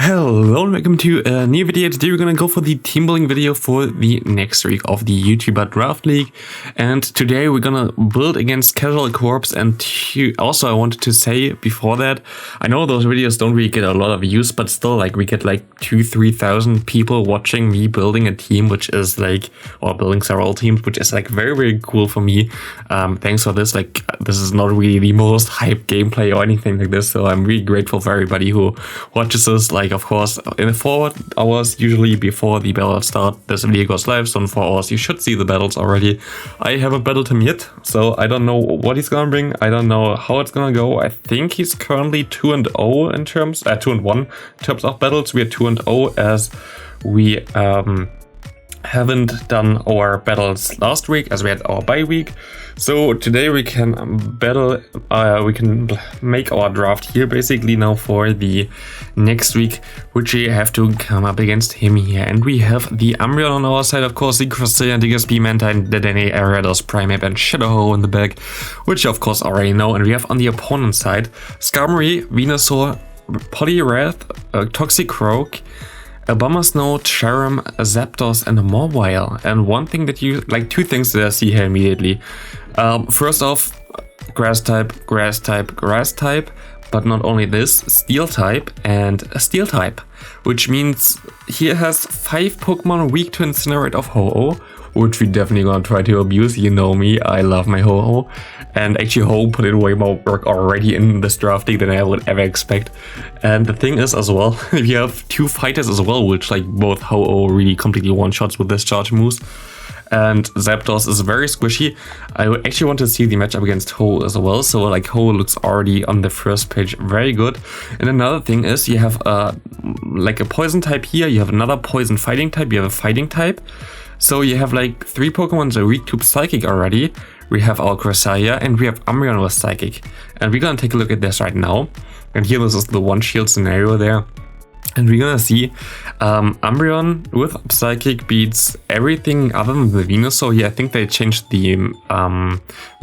Hello and welcome to a new video. Today we're gonna go for the team building video for the next week of the YouTuber Draft League. And today we're gonna build against Casual Corps. And also I wanted to say before that, I know those videos don't really get a lot of views, but still like we get like 2,000-3,000 people watching me building a team, which is like, or building several teams, which is like very cool for me. Thanks for this. Like this is not really the most hype gameplay or anything like this. So I'm really grateful for everybody who watches this. Like, of course, in 4 hours, usually before the battle start, this video goes live, so in 4 hours you should see the battles already. I haven't battled him yet, so I don't know what he's gonna bring. I don't know how it's gonna go. I think he's currently 2-0 in terms, 2-1 in terms of battles. We are 2-0 as we haven't done our battles last week, as we had our bye week. So today we can battle, we can make our draft here basically now for the next week, which we have to come up against him here. And we have the Umbreon on our side, of course, the Cresselia, JonkusPKMN, Mantine, the NiRiain, Primeape, and Shadowho in the back, which you of course already know. And we have on the opponent side Skarmory, Venusaur, Poliwrath, Toxicroak, Abomasnow, Cherim, Zapdos, and Mawile. And one thing that you like, 2 things that I see here immediately. First off, grass type, but not only this, steel type and a steel type, which means he has 5 Pokemon weak to Incinerate of Ho-Oh, which we definitely gonna try to abuse. You know me, I love my Ho-Oh. And actually Ho put in way more work already in this draft league than I would ever expect. And the thing is as well, if you have 2 fighters as well, which like both Ho-Oh really completely one-shots with this charge moves. And Zapdos is very squishy. I actually want to see the matchup against Ho as well. So like Ho looks already on the first page very good. And another thing is you have like a poison type here. You have another poison fighting type. You have a fighting type. So you have like 3 Pokemon that are weak to Psychic already. We have our Cresselia and we have Umbreon with Psychic. And we're gonna take a look at this right now. And here this is the one shield scenario there. And we're gonna see Umbreon with Psychic beats everything other than the Venusaur here. I think they changed the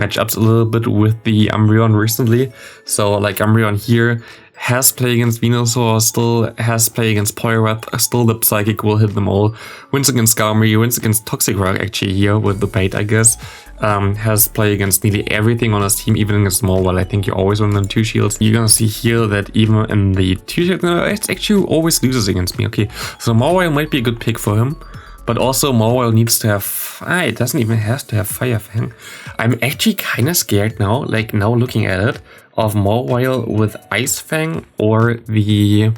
matchups a little bit with the Umbreon recently. So like Umbreon here has play against Venusaur, still has play against Poliwrath, still the Psychic will hit them all. Wins against Skarmory, wins against Toxicroak actually here with the bait, I guess. Has play against nearly everything on his team, even against Mawile. I think you always win them 2 shields. You're gonna see here that even in the 2 shields, no, it actually always loses against me. Okay, so Mawile might be a good pick for him. But also Mawile needs to have, it doesn't even have to have Fire Fang. I'm actually kind of scared now, like now looking at it, of Mawile with Ice Fang or the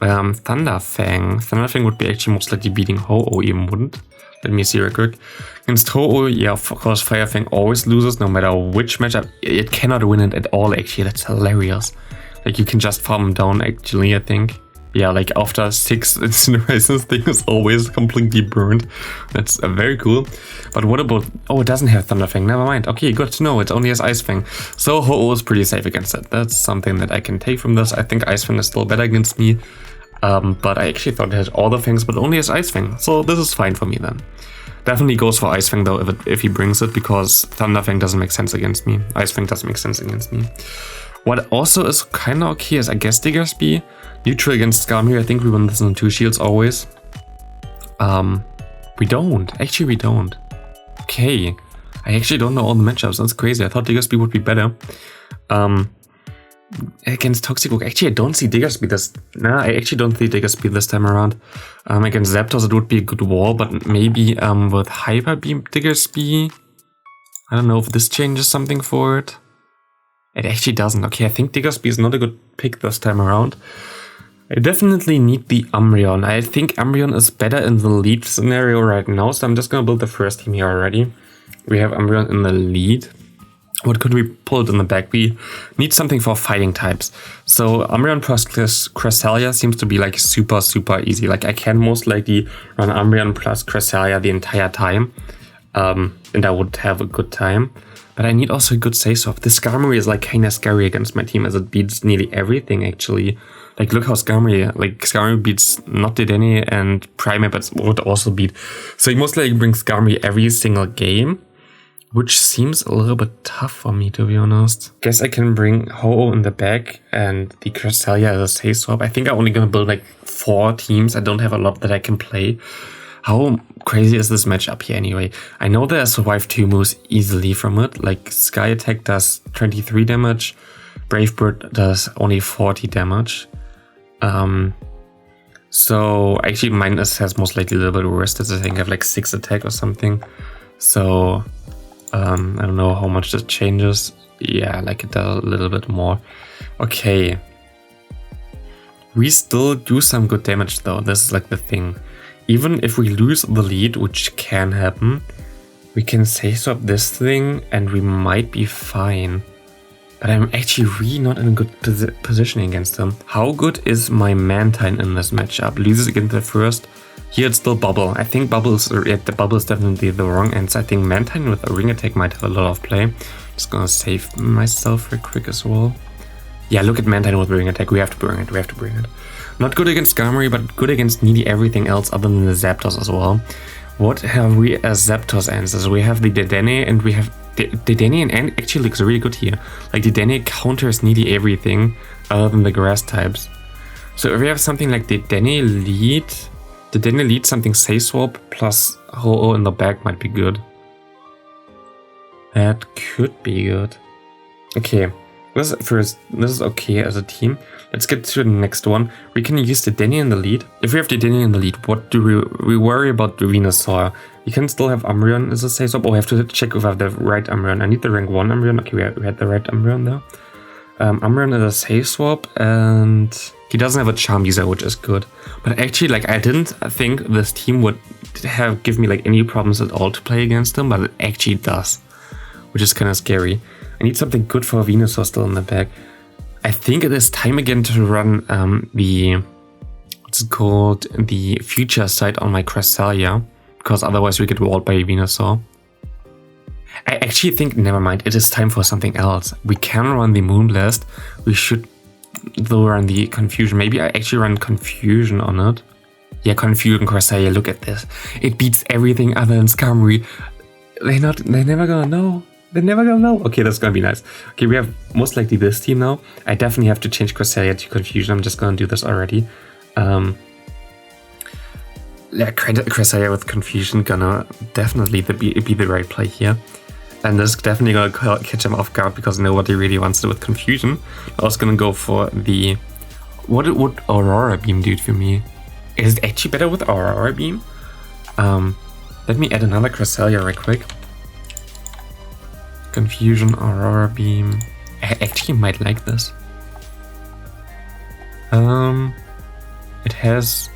Thunder Fang. Thunder Fang would be actually most likely beating Ho-Oh, even wouldn't. Let me see real quick. Against Ho-Oh, yeah, of course Fire Fang always loses no matter which matchup. It cannot win it at all actually, that's hilarious. Like you can just farm him down actually, I think. Yeah, like after 6 Incinerations, thing is always completely burned. That's very cool. But what about... Oh, it doesn't have Thunder Fang. Never mind. Okay, good to know. It only has Ice Fang. So Ho-Oh is pretty safe against it. That's something that I can take from this. I think Ice Fang is still better against me. But I actually thought it had all the Fangs, but only has Ice Fang. So this is fine for me then. Definitely goes for Ice Fang though if he brings it, because Thunder Fang doesn't make sense against me. Ice Fang doesn't make sense against me. What also is kind of okay is, I guess, Diggersby. Neutral against Skarmory, I think we win this in 2 shields always. We don't. Actually, we don't. Okay. I actually don't know all the matchups. That's crazy. I thought Diggersby would be better. Against Toxicroak, actually, I don't see Diggersby this... Nah, I actually don't see Diggersby this time around. Against Zapdos, it would be a good wall, but maybe with Hyper Beam Diggersby... I don't know if this changes something for it. It actually doesn't. Okay, I think Diggersby is not a good pick this time around. I definitely need the Umbreon. I think Umbreon is better in the lead scenario right now, so I'm just gonna build the first team here already. We have Umbreon in the lead. What could we pull it in the back? We need something for fighting types. So Umbreon plus Cresselia seems to be like super easy. Like I can most likely run Umbreon plus Cresselia the entire time. And I would have a good time. But I need also a good say-so. This Skarmory is like kinda scary against my team, as it beats nearly everything actually. Like look how Skarmory beats Noctidenne and Primeape would also beat. So he most likely brings Skarmory every single game. which seems a little bit tough for me, to be honest. Guess I can bring Ho-Oh in the back and the Cresselia as a safe swap. I think I'm only gonna build like 4 teams. I don't have a lot that I can play. How crazy is this matchup here anyway? I know that I survive 2 moves easily from it. Like Sky Attack does 23 damage, Brave Bird does only 40 damage. So actually mine has most likely a little bit worse. I think I have like 6 attack or something. So I don't know how much this changes. Yeah, like it does a little bit more. Okay. We still do some good damage though. This is like the thing. Even if we lose the lead, which can happen, we can safe swap this thing and we might be fine. But I'm actually really not in a good position against him. How good is my Mantine in this matchup? Loses against the first. Here it's still Bubble. I think Bubble is definitely the wrong answer. I think Mantine with a ring attack might have a lot of play. Just gonna save myself real quick as well. Yeah, look at Mantine with a ring attack. We have to bring it. We have to bring it. Not good against Skarmory, but good against nearly everything else other than the Zapdos as well. What have we as Zapdos answers? We have the Dedenne and we have Dedenne, and actually looks really good here. Like Dedenne counters nearly everything other than the grass types. So if we have something like Dedenne lead something safe swap plus Ho-Oh in the back might be good. That could be good. Okay, this is okay as a team. Let's get to the next one. We can use Dedenne in the lead. If we have Dedenne in the lead, what do we worry about the Venusaur? We can still have Umbreon as a safe swap. Oh, I have to check if I have the right Umbreon. I need the rank 1 Umbreon. Okay, we had the right Umbreon there. Umbreon is a safe swap, and he doesn't have a Charm user, which is good. But actually, like, I didn't think this team would give me like any problems at all to play against him, but it actually does, which is kind of scary. I need something good for Venusaur still in the back. I think it is time again to run the future sight on my Cresselia, because otherwise we get walled by Venusaur. I actually think, never mind, it is time for something else. We can run the Moonblast. We should though run the Confusion. Maybe I actually run Confusion on it. Yeah, Confusion Cresselia, look at this. It beats everything other than Skarmory. They're never gonna know. They're never gonna know. Okay, that's gonna be nice. Okay, we have most likely this team now. I definitely have to change Cresselia to Confusion. I'm just gonna do this already. Yeah, Cresselia with Confusion gonna definitely be the right play here. And this is definitely gonna catch him off guard because nobody really wants to with Confusion. I was gonna go for the... What would Aurora Beam do for me? Is it actually better with Aurora Beam? Let me add another Cresselia right quick. Confusion, Aurora Beam. I actually might like this. It has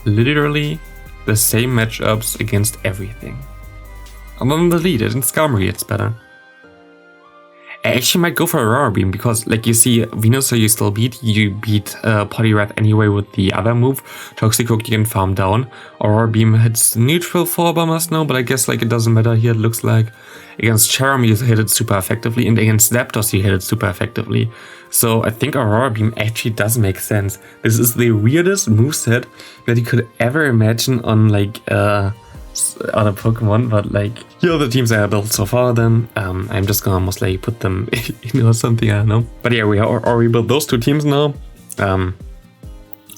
literally the same matchups against everything. Other than the lead, in Skarmory it's better. I actually might go for Aurora Beam because, like, you see, Venusaur you still beat. You beat Poliwrath anyway with the other move. Toxicroak you can farm down. Aurora Beam hits neutral for Bombers now, but I guess like it doesn't matter here, it looks like. Against Charom you hit it super effectively, and against Zapdos you hit it super effectively. So I think Aurora Beam actually does make sense. This is the weirdest moveset that you could ever imagine on like other Pokemon, but like here are the teams I have built so far. Then I'm just gonna most likely put them in or something, I don't know. But yeah, we already built those 2 teams now.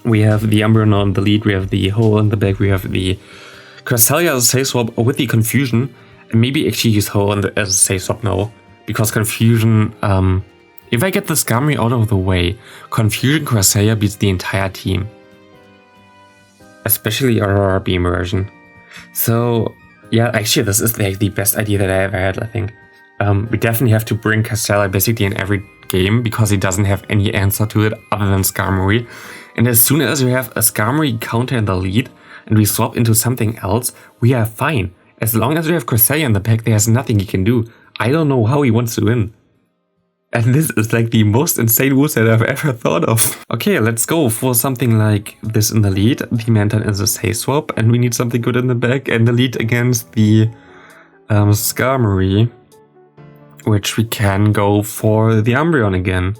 We have the Umbreon on the lead, we have the Ho in the back, we have the Cresselia as a safe swap with the Confusion. And maybe actually use Ho as a safe swap now, because Confusion, if I get the Skarmory out of the way, Confusion Cresselia beats the entire team. Especially Aurora Beam version. So yeah, actually this is like the best idea that I ever had, I think. We definitely have to bring Cresselia basically in every game because he doesn't have any answer to it other than Skarmory. And as soon as we have a Skarmory counter in the lead and we swap into something else, we are fine. As long as we have Cresselia in the back, there's nothing he can do. I don't know how he wants to win. And this is like the most insane moveset I've ever thought of. Okay, let's go for something like this in the lead. The Mantine is a safe swap, and we need something good in the back. And the lead against the Skarmory, which we can go for the Umbreon again.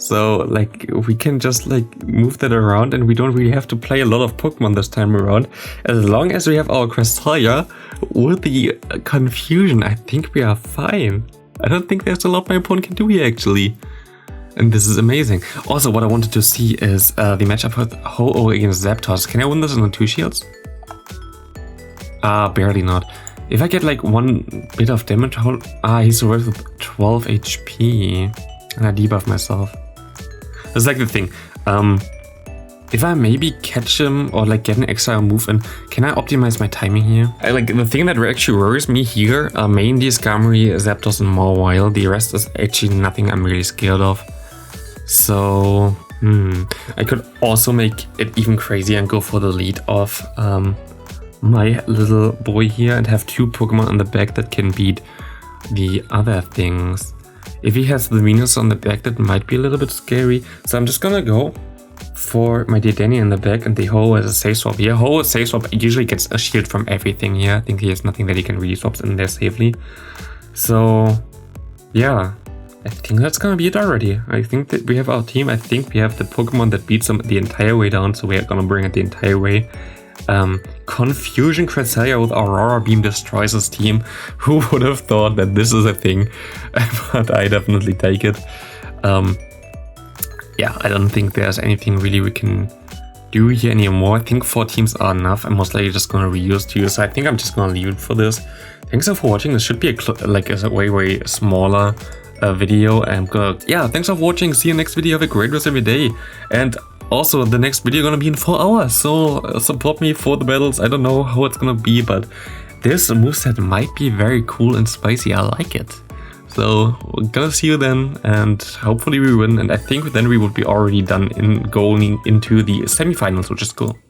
So like we can just like move that around and we don't really have to play a lot of Pokemon this time around. As long as we have our Cresselia with the confusion, I think we are fine. I don't think there's a lot my opponent can do here actually. And this is amazing. Also, what I wanted to see is the matchup with Ho-Oh against Zapdos. Can I win this on the 2 shields? Barely not. If I get like 1 bit of damage, he survives with 12 HP. And I debuff myself. That's like the thing. If I maybe catch him or like get an extra move in, can I optimize my timing here? The thing that actually worries me here are mainly Skarmory, Zapdos and Mawile. The rest is actually nothing I'm really scared of. So, I could also make it even crazier and go for the lead of my little boy here and have 2 Pokemon on the back that can beat the other things. If he has the Venus on the back, that might be a little bit scary. So I'm just gonna go for my dear Danny in the back and the Ho as a safe swap here. Ho safe swap usually gets a shield from everything here. I think he has nothing that he can really swap in there safely. So yeah, I think that's gonna be it already. I think that we have our team. I think we have the Pokemon that beats them the entire way down. So we're gonna bring it the entire way. Confusion Cresselia with Aurora Beam destroys his team. Who would have thought that this is a thing? But I definitely take it. Yeah, I don't think there's anything really we can do here anymore. I think 4 teams are enough. I'm most likely just gonna reuse 2, so I think I'm just gonna leave it for this. Thanks for watching. This should be a way smaller video. And thanks for watching. See you next video. Have a great rest of your day. And also, the next video gonna be in 4 hours, so support me for the battles. I don't know how it's gonna be, but this moveset might be very cool and spicy. I like it. So we're gonna see you then, and hopefully we win. And I think then we would be already done in going into the semifinals, which is cool.